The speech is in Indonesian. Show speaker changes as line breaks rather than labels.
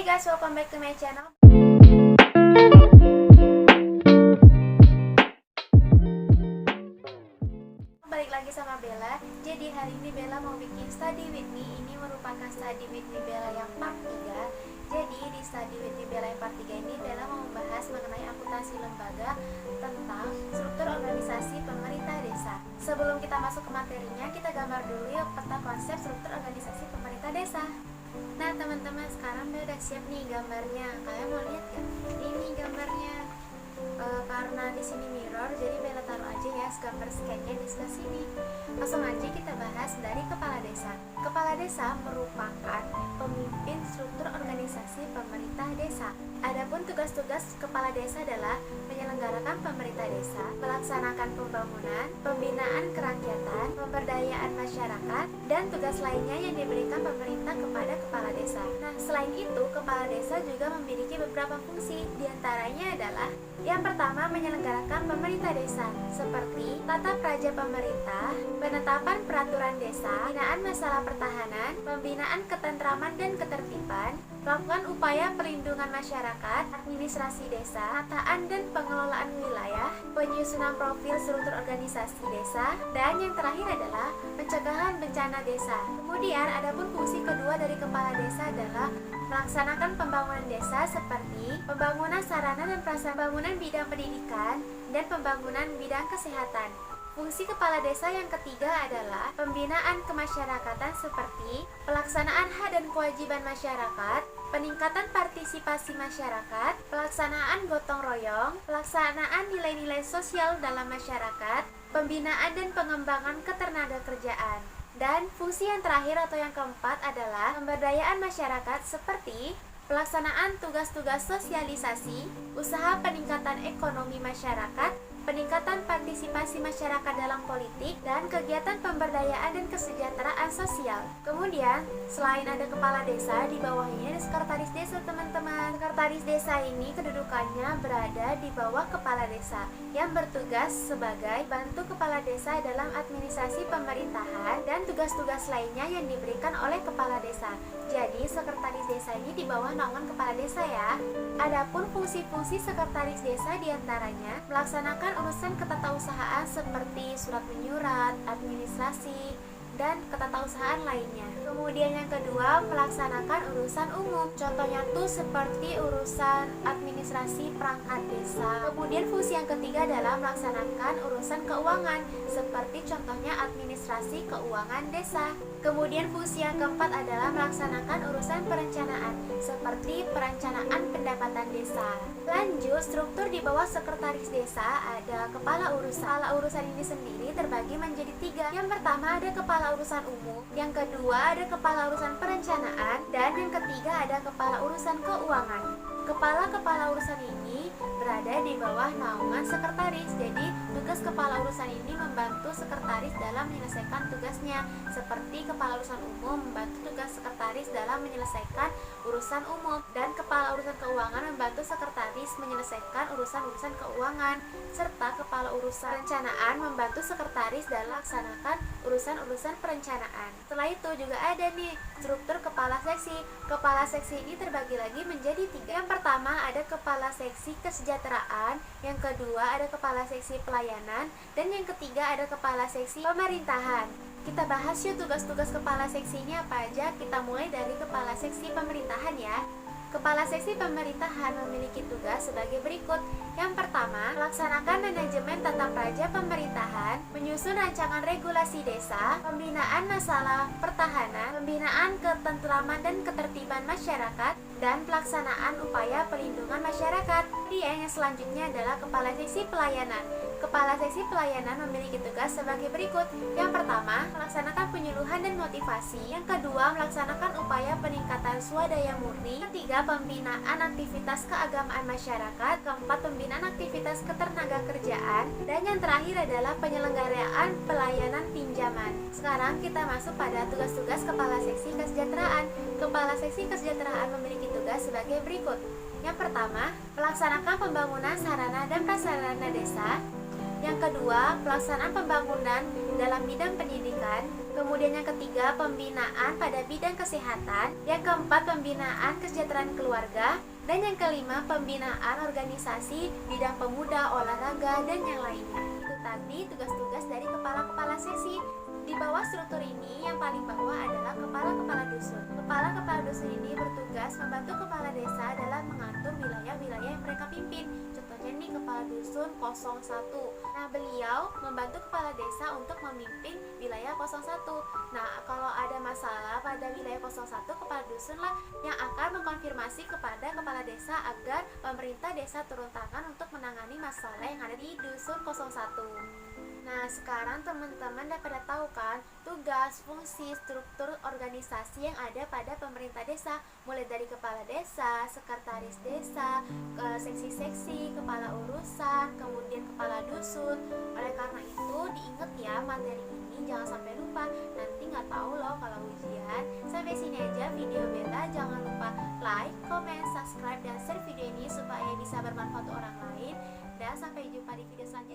Hey guys, welcome back to my channel. Balik lagi sama Bella. Jadi hari ini Bella mau bikin study with me. Ini merupakan study with me Bella yang part 3. Jadi di study with me Bella yang part 3 ini Bella mau membahas mengenai akuntansi lembaga tentang struktur organisasi pemerintah desa. Sebelum kita masuk ke materinya, kita gambar dulu yuk peta konsep struktur organisasi pemerintah desa. Nah teman-teman, sekarang Bella udah siap nih gambarnya. Kalian mau lihat gak? Ini gambarnya. Karena di sini mirror, jadi Bella taruh aja ya gambar scan-nya di sebelah sini. Langsung aja kita bahas dari kepala desa. Kepala desa merupakan pemimpin struktur organisasi pemerintah desa. Adapun tugas-tugas kepala desa adalah menyelenggarakan pemerintah desa, melaksanakan pembangunan, pembinaan kerakyatan, pemberdayaan masyarakat, dan tugas lainnya yang diberikan pemerintah kepada kepala desa. Nah, selain itu, kepala desa juga memiliki beberapa fungsi. Di antaranya adalah yang pertama, menyelenggarakan pemerintah desa, seperti tata praja pemerintah, penetapan peraturan desa, pembinaan masalah pertahanan, pembinaan ketentraman dan ketertiban, melakukan upaya perlindungan masyarakat, administrasi desa, penataan dan pengelolaan wilayah, penyusunan profil struktur organisasi desa, dan yang terakhir adalah pencegahan bencana desa. Kemudian, adapun fungsi kedua dari kepala desa adalah melaksanakan pembangunan desa seperti pembangunan sarana dan prasarana, pembangunan bidang pendidikan, dan pembangunan bidang kesehatan. Fungsi kepala desa yang ketiga adalah pembinaan kemasyarakatan seperti pelaksanaan hak dan kewajiban masyarakat, peningkatan partisipasi masyarakat, pelaksanaan gotong royong, pelaksanaan nilai-nilai sosial dalam masyarakat, pembinaan dan pengembangan ketenagakerjaan. Dan fungsi yang terakhir atau yang keempat adalah pemberdayaan masyarakat seperti pelaksanaan tugas-tugas sosialisasi, usaha peningkatan ekonomi masyarakat, peningkatan partisipasi masyarakat dalam politik, dan kegiatan pemberdayaan dan kesejahteraan sosial. Kemudian, selain ada kepala desa, di bawahnya ada sekretaris desa, teman-teman. Sekretaris desa ini kedudukannya berada di bawah kepala desa, yang bertugas sebagai bantu kepala desa dalam administrasi pemerintahan dan tugas-tugas lainnya yang diberikan oleh kepala desa. Jadi, sekretaris desa ini di bawah naungan kepala desa ya. Adapun fungsi-fungsi sekretaris desa diantaranya melaksanakan urusan ketatausahaan seperti surat menyurat, administrasi, dan ketatausahaan lainnya. Kemudian yang kedua, melaksanakan urusan umum. Contohnya tuh seperti urusan administrasi perangkat desa. Kemudian fungsi yang ketiga adalah melaksanakan urusan keuangan, seperti contohnya administrasi keuangan desa. Kemudian fungsi yang keempat adalah melaksanakan urusan perencanaan, seperti perencanaan pendapatan desa. Lanjut, struktur di bawah sekretaris desa ada kepala urusan. Kepala urusan ini sendiri terbagi menjadi 3. Yang pertama ada kepala urusan umum, yang kedua ada kepala urusan perencanaan, dan yang ketiga ada kepala urusan keuangan. Kepala urusan ini berada di bawah naungan sekretaris. Jadi tugas kepala urusan ini membantu sekretaris dalam menyelesaikan tugasnya, seperti kepala urusan umum membantu tugas sekretaris dalam menyelesaikan urusan umum, dan kepala urusan keuangan membantu sekretaris menyelesaikan urusan-urusan keuangan, serta kepala urusan perencanaan membantu sekretaris dalam melaksanakan urusan-urusan perencanaan. Setelah itu juga ada nih struktur kepala seksi. Kepala seksi ini terbagi lagi menjadi 3. Yang pertama ada kepala seksi kesejahteraan, yang kedua ada kepala seksi pelayanan, dan yang ketiga ada kepala seksi pemerintahan. Kita bahas yuk tugas-tugas kepala seksi ini apa aja. Kita mulai dari kepala seksi pemerintahan ya. Kepala seksi pemerintahan memiliki tugas sebagai berikut. Yang pertama, melaksanakan manajemen tata praja pemerintahan, menyusun rancangan regulasi desa, pembinaan masalah pertahanan, pembinaan ketentraman dan ketertiban masyarakat, dan pelaksanaan upaya perlindungan masyarakat. Kemudian yang selanjutnya adalah kepala seksi pelayanan. Kepala seksi pelayanan memiliki tugas sebagai berikut. Yang pertama, melaksanakan penyuluhan dan motivasi. Yang kedua, melaksanakan upaya peningkatan swadaya murni. Ketiga, pembinaan aktivitas keagamaan masyarakat. Keempat, pembinaan aktivitas ketenagakerjaan. Dan yang terakhir adalah penyelenggaraan pelayanan pinjaman. Sekarang kita masuk pada tugas-tugas kepala seksi kesejahteraan. Kepala seksi kesejahteraan memiliki tugas sebagai berikut. Yang pertama, melaksanakan pembangunan sarana dan prasarana desa. Yang kedua, pelaksanaan pembangunan dalam bidang pendidikan. Kemudian yang ketiga, pembinaan pada bidang kesehatan. Yang keempat, pembinaan kesejahteraan keluarga. Dan yang kelima, pembinaan organisasi bidang pemuda, olahraga, dan yang lainnya. Itu tadi tugas-tugas dari kepala-kepala sesi. Di bawah struktur ini, yang paling bawah adalah kepala-kepala dusun. Kepala-kepala dusun ini bertugas membantu kepala desa dalam mengatur wilayah-wilayah yang mereka pimpin. Contohnya nih, kepala dusun 01. Nah, beliau membantu kepala desa untuk memimpin wilayah 01. Nah, kalau ada masalah pada wilayah 01, kepala dusun lah yang akan mengkonfirmasi kepada kepala desa agar pemerintah desa turun tangan untuk menangani masalah yang ada di dusun 01. Nah, sekarang teman-teman udah pada tahu kan tugas, fungsi, struktur organisasi yang ada pada pemerintah desa, mulai dari kepala desa, sekretaris desa, seksi-seksi, kepala urusan, kemudian kepala dusun. Oleh karena itu, diingat ya materi ini, jangan sampai lupa. Nanti nggak tahu loh kalau ujian. Sampai sini aja video Bella. Jangan lupa like, comment, subscribe, dan share video ini supaya bisa bermanfaat untuk orang lain. Dan sampai jumpa di video selanjutnya.